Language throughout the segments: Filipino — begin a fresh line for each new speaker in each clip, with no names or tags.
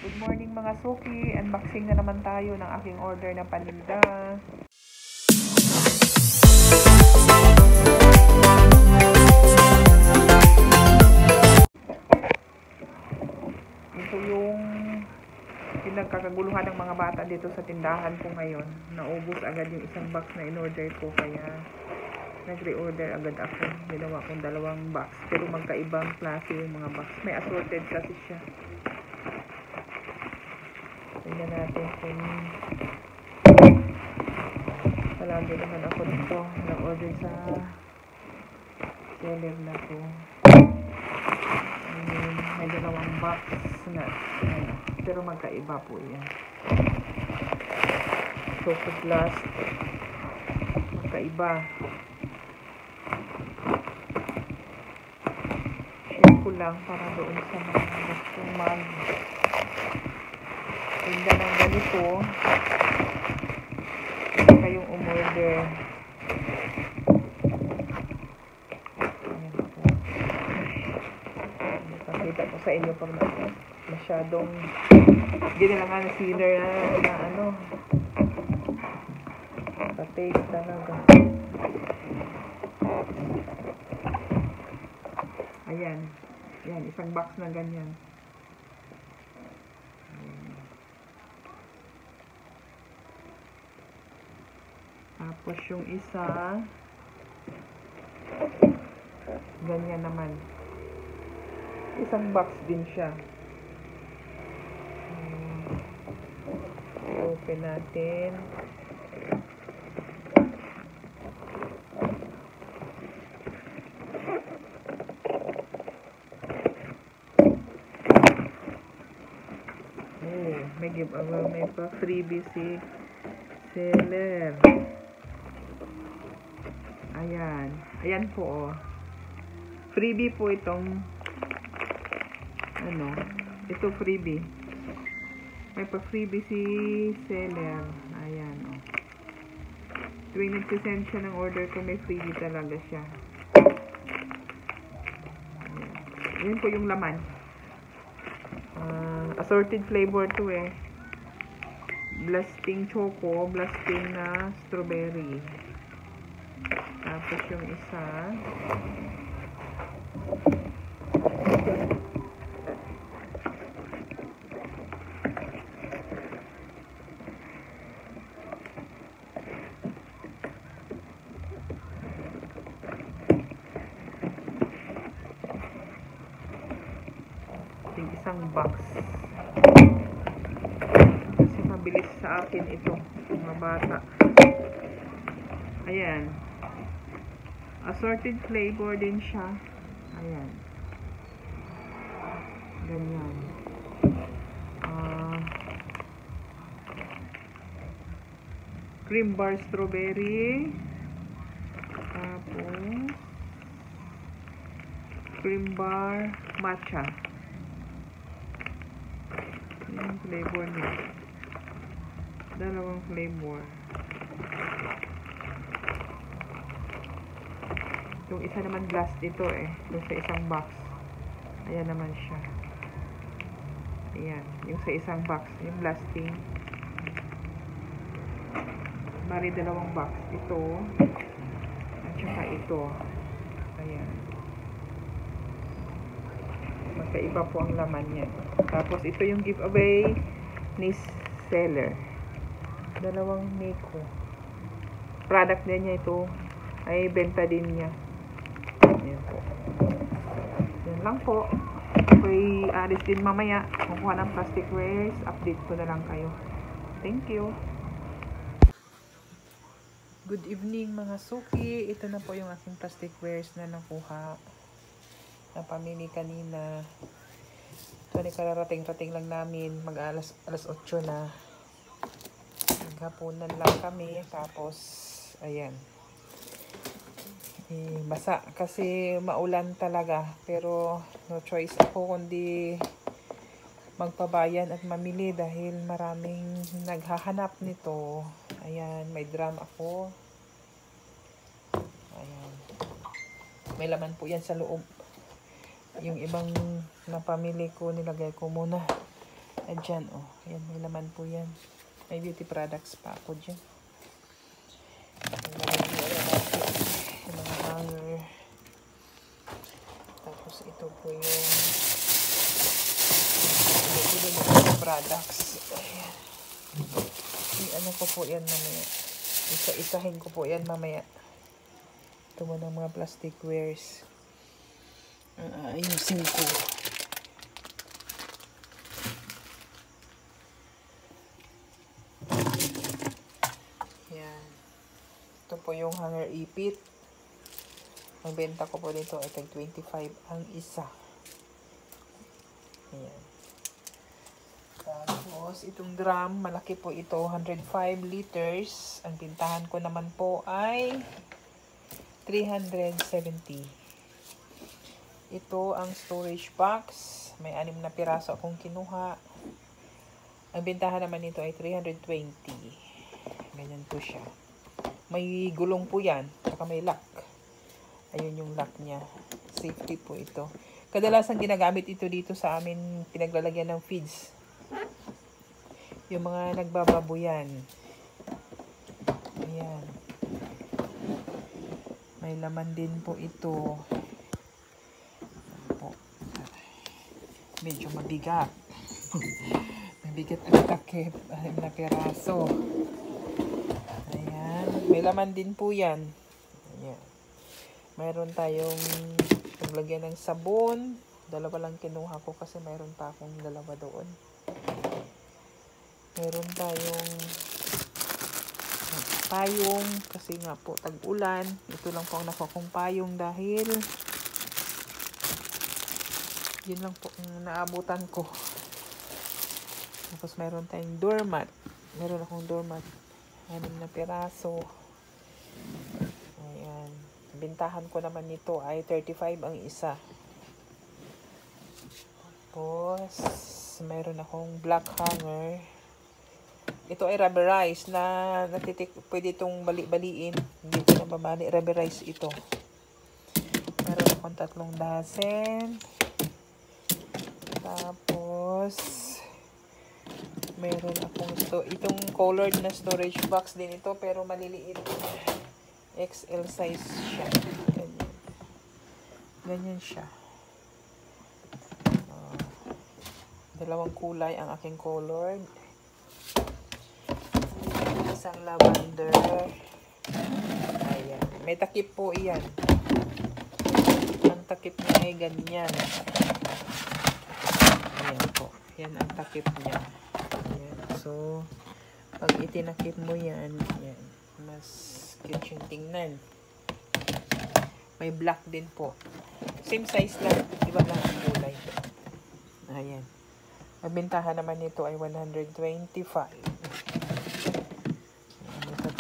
Good morning mga suki, unboxing na naman tayo ng aking order na paninda. Ito yung pinagkakaguluhan ng mga bata dito sa tindahan ko ngayon. Naubos agad yung isang box na in-order ko, kaya nag-reorder agad ako. Ginawa kong 2 box, pero magkaibang klase yung mga box. May assorted kasi siya. Tingnan natin kung palagi naman ako dito nag-order sa seller na to. May 2 box na pero magkaiba po yan. Choco Blast magkaiba. Share ko lang para doon sa mga gustong tinda ng ganito, kayong umorder. Pakita ko sa inyo pag masyadong hindi na nga na sealer na ano, pa-taste talaga. Ayan, isang box na ganyan. Tapos yung isa, ganyan naman. Isang box din siya. Open natin. May giveaway, may pa freebie si seller. Ayan po, oh. Freebie po itong ito freebie. May pa freebie si seller. Ayan, oh. Tuwing nag-send siya ng order ko, may freebie talaga siya. Ayan po yung laman. Assorted flavor to eh. Blasting choco, blasting na strawberry. Tapos yung isa, yung isang box. Kasi mabilis sa akin ito, mga bata. Ayan. Assorted flavor din siya. Ayan. Ganyan. Cream bar strawberry. Tapos cream bar matcha. Yung flavor niya. 2 flavor. Yung isa naman blast ito eh. Yung sa isang box. Ayan naman siya. Ayan. Yung sa isang box. Yung blasting. Bali 2 box. Ito. At saka ito. Ayan. Magkaiba po ang laman niya. Tapos ito yung giveaway ni seller. 2 Miko. Product din niya ito. Ay benta din niya. Yan po. Yan lang po. Ako'y alis din mamaya. Kukuha ng plastic wares. Update ko na lang kayo. Thank you. Good evening mga suki. Ito na po yung aking plastic wares na nakuha. Napamili kanina. Ito kararating-rating lang namin. Mag-alas 8 na. Naghapunan lang kami. Tapos, ayan. Basa kasi maulan talaga, pero no choice ako kundi magpabayan at mamili dahil maraming naghahanap nito. Ayan, may drum ako. Ayan. May laman po yan sa loob. Yung ibang napamili ko, nilagay ko muna Ayan, oh. Ayan, may laman po yan. May beauty products pa ako dyan. Yung mga hanger. Tapos ito po yung products. Ayan. Ano ko po yan mamaya. Isa-isahin ko po yan mamaya. Ito mo ng mga plastic wares. Ayusin ko. Yan. Ito po yung hanger ipit. Ang benta ko po dito ay tag 25 ang isa. Ayan. Tapos, itong drum, malaki po ito, 105 liters. Ang bintahan ko naman po ay 370. Ito ang storage box. May 6 na piraso akong kinuha. Ang bintahan naman nito ay 320. Ganyan po siya. May gulong po yan. Saka may lock. Ayun yung lock niya. Safety po ito. Kadalasan ginagamit ito dito sa amin, pinaglalagyan ng feeds. Yung mga nagbababoyan. Ayan. May laman din po ito. Medyo mabigat. Mabigat ang takip. 6 na piraso. Ayan. May laman din po yan. Ayan. Mayroon tayong paglagyan ng sabon. 2 lang kinuha ko kasi mayroon pa akong 2 doon. Meron tayong payong kasi nga po tag-ulan. Ito lang po ang nakuha kong payong dahil yun lang po ang naabutan ko. Tapos mayroon tayong doormat. Meron akong doormat. 6 na piraso. Ayan. Bintahan ko naman nito ay 35 ang isa. Tapos mayroon akong black hanger. Ito ay rubberized na pwede itong bali-baliin. Hindi ko na babali. Rubberized ito. Meron akong 3 dozen. Tapos meron akong itong colored na storage box din ito pero maliliit. XL size siya. Ganyan. Ganyan siya. 2 kulay ang aking colored. Isang lavender. Ayan. May takip po iyan. Ang takip niya ay ganyan. Ayan po. Yan ang takip niya. Ayan. So, pag itinakip mo yan, yan. Mas cute yung tingnan. May black din po. Same size lang. Iba lang ang kulay. Ayan. Ang bintahan naman nito ay 125.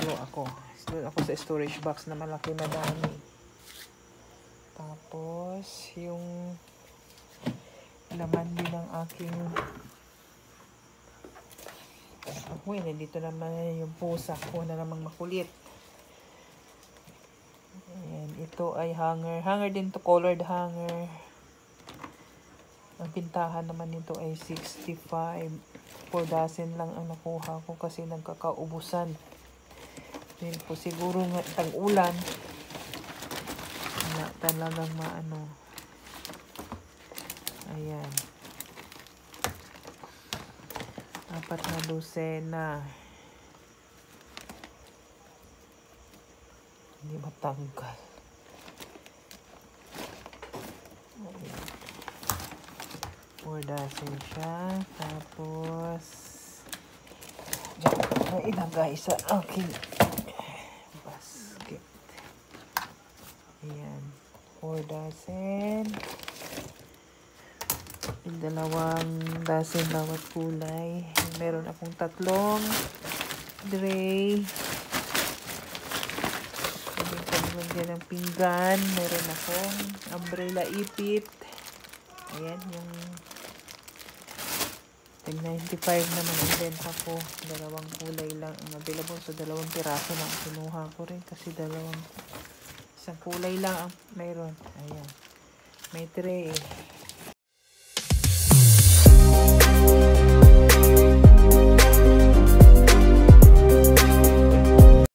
Ako. Doon ako sa storage box na malaki madami. Tapos, yung laman din ng aking nandito naman yung pusa ko na namang makulit. Ayan, ito ay hanger. Hanger din to, colored hanger. Ang bintahan naman nito ay 65. 4 dozen lang ang nakuha ko kasi nagkakaubusan. Dahil po siguro nga tag-ulan. Wala talagang maano. Ayan. 4 na dosena. Hindi matanggal. Ayan. 4 dozen siya. Tapos diyan ko na ilagay sa aking basket. Ayan. 4 dozen. 2 dozen bawat kulay. Meron akong 3 tray. Pwede ko naman dyan ng pinggan. Meron akong umbrella ipit. Ayan, yung 95 naman ang benta ko. 2 kulay lang ang available. So, 2 piraso lang kinuha ko rin kasi 1 kulay lang ang mayroon. Ayan. May tray.